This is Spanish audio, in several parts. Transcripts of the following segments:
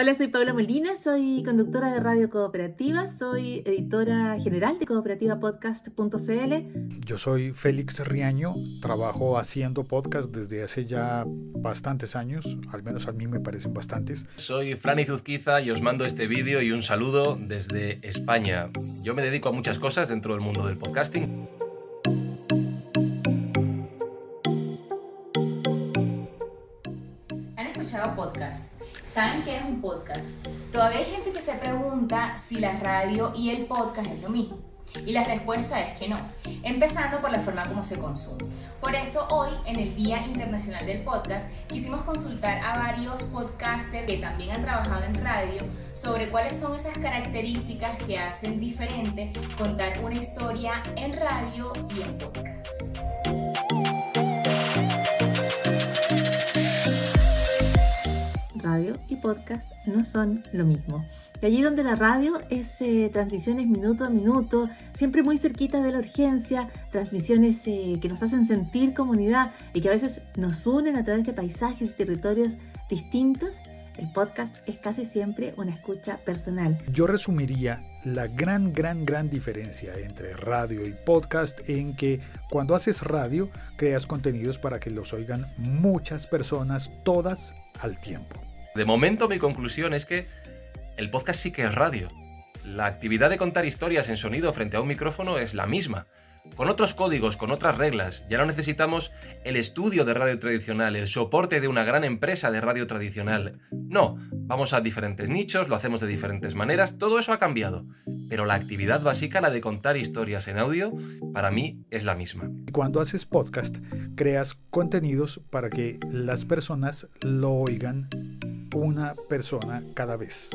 Hola, soy Paula Molina, soy conductora de Radio Cooperativa, soy editora general de cooperativapodcast.cl. Yo soy Félix Riaño, trabajo haciendo podcast desde hace ya bastantes años, al menos a mí me parecen bastantes. Soy Fran Izuzquiza y os mando este vídeo y un saludo desde España. Yo me dedico a muchas cosas dentro del mundo del podcasting. ¿Han escuchado podcast? ¿Saben qué es un podcast? Todavía hay gente que se pregunta si la radio y el podcast es lo mismo. Y la respuesta es que no, empezando por la forma como se consume. Por eso hoy, en el Día Internacional del Podcast, quisimos consultar a varios podcasters que también han trabajado en radio sobre cuáles son esas características que hacen diferente contar una historia en radio y en podcast. Radio y podcast no son lo mismo. Y allí donde la radio es transmisiones minuto a minuto, siempre muy cerquita de la urgencia, transmisiones que nos hacen sentir comunidad y que a veces nos unen a través de paisajes y territorios distintos, el podcast es casi siempre una escucha personal. Yo resumiría la gran diferencia entre radio y podcast en que cuando haces radio, creas contenidos para que los oigan muchas personas, todas al tiempo. De momento mi conclusión es que el podcast sí que es radio. La actividad de contar historias en sonido frente a un micrófono es la misma, con otros códigos, con otras reglas. Ya no necesitamos el estudio de radio tradicional, el soporte de una gran empresa de radio tradicional. No, vamos a diferentes nichos, lo hacemos de diferentes maneras, todo eso ha cambiado. Pero la actividad básica, la de contar historias en audio, para mí es la misma. Cuando haces podcast, creas contenidos para que las personas lo oigan una persona cada vez.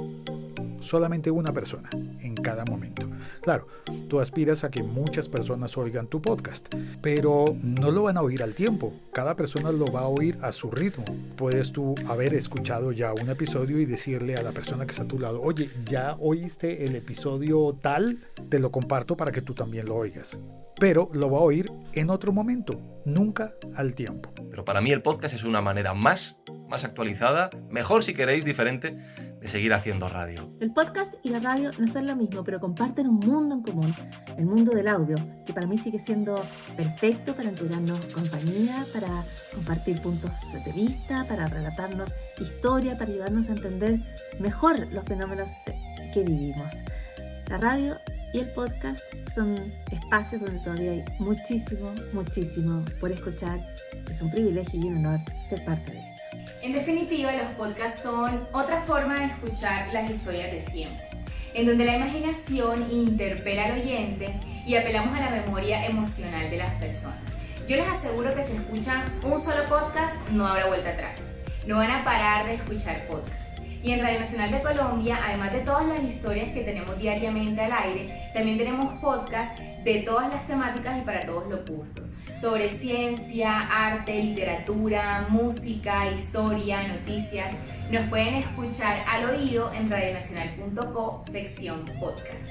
Solamente una persona en cada momento. Claro, tú aspiras a que muchas personas oigan tu podcast, pero no lo van a oír al tiempo. Cada persona lo va a oír a su ritmo. Puedes tú haber escuchado ya un episodio y decirle a la persona que está a tu lado: oye, ¿ya oíste el episodio tal? Te lo comparto para que tú también lo oigas. Pero lo va a oír en otro momento, nunca al tiempo. Pero para mí el podcast es una manera más actualizada, mejor si queréis, diferente, de seguir haciendo radio. El podcast y la radio no son lo mismo, pero comparten un mundo en común, el mundo del audio, que para mí sigue siendo perfecto para entregarnos compañía, para compartir puntos de vista, para relatarnos historia, para ayudarnos a entender mejor los fenómenos que vivimos. La radio y el podcast son espacios donde todavía hay muchísimo por escuchar. Es un privilegio y un honor ser parte de ellos. En definitiva, los podcasts son otra forma de escuchar las historias de siempre, en donde la imaginación interpela al oyente y apelamos a la memoria emocional de las personas. Yo les aseguro que si escuchan un solo podcast, no habrá vuelta atrás. No van a parar de escuchar podcasts. Y en Radio Nacional de Colombia, además de todas las historias que tenemos diariamente al aire, también tenemos podcasts de todas las temáticas y para todos los gustos, sobre ciencia, arte, literatura, música, historia, noticias. Nos pueden escuchar al oído en radionacional.co, sección podcast.